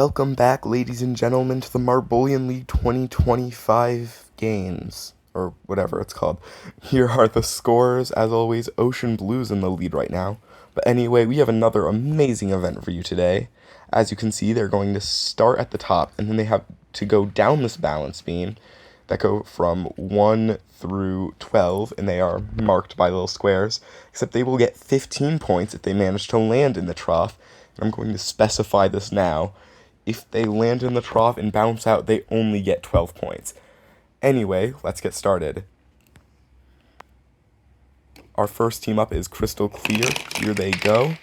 Welcome back, ladies and gentlemen, to the Marbolian League 2025 games, or whatever it's called. Here are the scores. As always, Ocean Blues in the lead right now. But anyway, we have another amazing event for you today. As you can see, they're going to start at the top, and then they have to go down this balance beam that go from 1 through 12, and they are marked by little squares, except they will get 15 points if they manage to land in the trough. And I'm going to specify this now. If they land in the trough and bounce out, they only get 12 points. Anyway, let's get started. Our first team up is Crystal Clear. Here they go.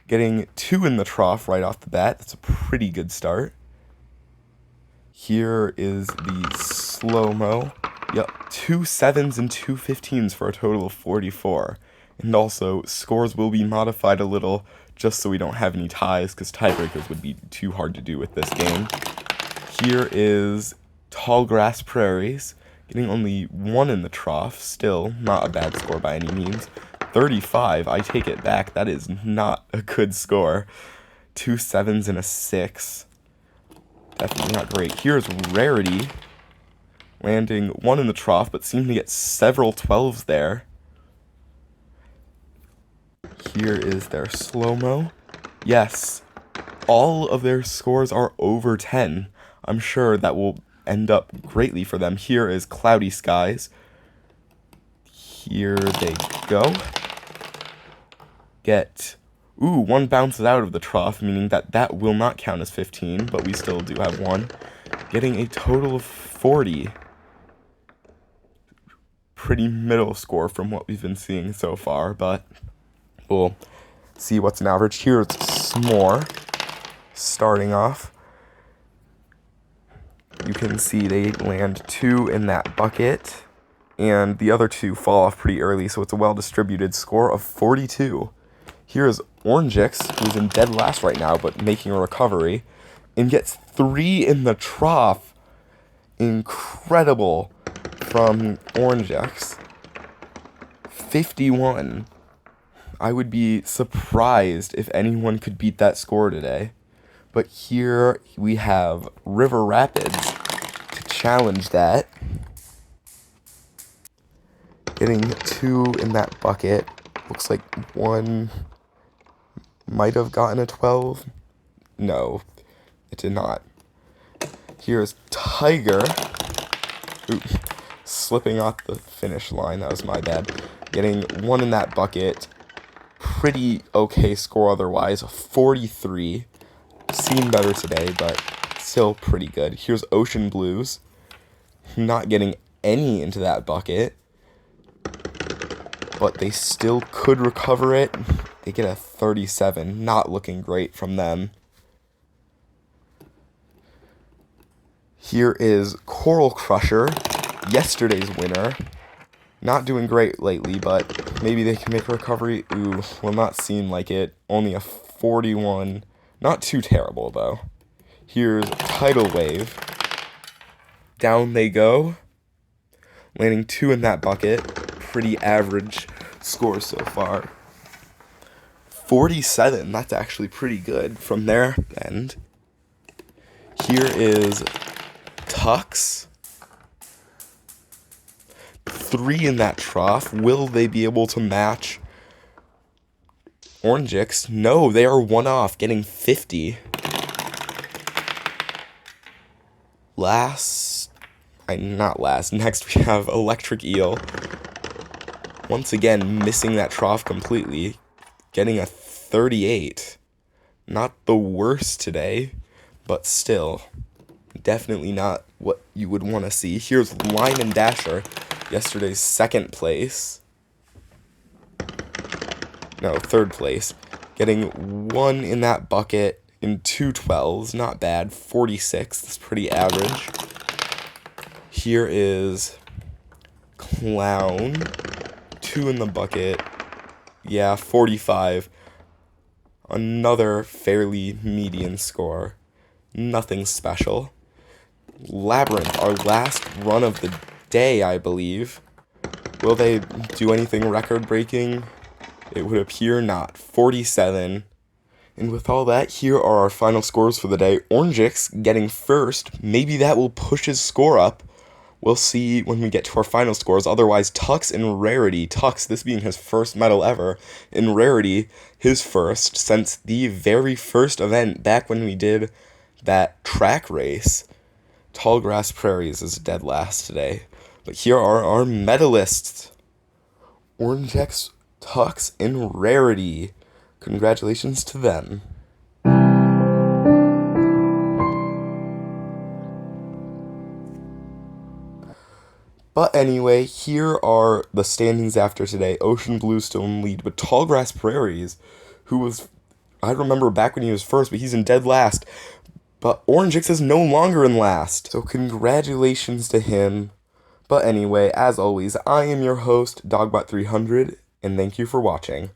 Getting 2 in the trough right off the bat. That's a pretty good start. Here is the slow-mo. Yep, 2 7s and 2 15s for a total of 44. And also, scores will be modified a little just so we don't have any ties, because tiebreakers would be too hard to do with this game. Here is Tall Grass Prairies, getting only 1 in the trough. Still, not a bad score by any means. 35, I take it back. That is not a good score. 2 7s and a 6. Definitely not great. Here's Rarity, landing 1 in the trough, but seeming to get several 12s there. Here is their slow-mo. Yes, all of their scores are over 10. I'm sure that will end up greatly for them. Here is Cloudy Skies. Here they go. Get... Ooh, 1 bounces out of the trough, meaning that that will not count as 15, but we still do have 1. Getting a total of 40. Pretty middle score from what we've been seeing so far, but we'll see what's an average. Here's S'more starting off. You can see they land 2 in that bucket, and the other 2 fall off pretty early, so it's a well-distributed score of 42. Here's Orangix, who's in dead last right now, but making a recovery, and gets 3 in the trough. Incredible from Orangix. 51. I would be surprised if anyone could beat that score today. But here we have River Rapids to challenge that. Getting 2 in that bucket. Looks like 1 might have gotten a 12. No, it did not. Here's Tiger. Ooh, slipping off the finish line. That was my bad. Getting 1 in that bucket. Pretty okay score otherwise. 43. Seen better today, but still pretty good. Here's Ocean Blues. Not getting any into that bucket, but they still could recover it. They get a 37. Not looking great from them. Here is Coral Crusher, yesterday's winner. Not doing great lately, but maybe they can make a recovery. Ooh, will not seem like it. Only a 41. Not too terrible, though. Here's Tidal Wave. Down they go. Landing 2 in that bucket. Pretty average score so far. 47. That's actually pretty good from their end. Here is Tux. 3 in that trough. Will they be able to match Orangix? No, they are 1 off, getting 50. Next we have Electric Eel. Once again, missing that trough completely, getting a 38. Not the worst today, but still, definitely not what you would want to see. Here's Line and Dasher, yesterday's 2nd place. No, 3rd place. Getting 1 in that bucket in 2 12s. Not bad. 46. That's pretty average. Here is Clown. 2 in the bucket. Yeah, 45. Another fairly median score. Nothing special. Labyrinth, our last run of the day, I believe. Will they do anything record-breaking? It would appear not. 47. And with all that, here are our final scores for the day. Orangix getting first. Maybe that will push his score up. We'll see when we get to our final scores. Otherwise, Tux in Rarity. Tux, this being his first medal ever. In Rarity, his first since the very first event back when we did that track race. Tall Grass Prairies is dead last today. But here are our medalists. Orangix, Tux in Rarity. Congratulations to them. But anyway, here are the standings after today. Ocean Blue still in lead, but Tall Grass Prairies, who was, I remember back when he was first, but he's in dead last. But Orangix is no longer in last, so congratulations to him. But anyway, as always, I am your host, Dogbot300, and thank you for watching.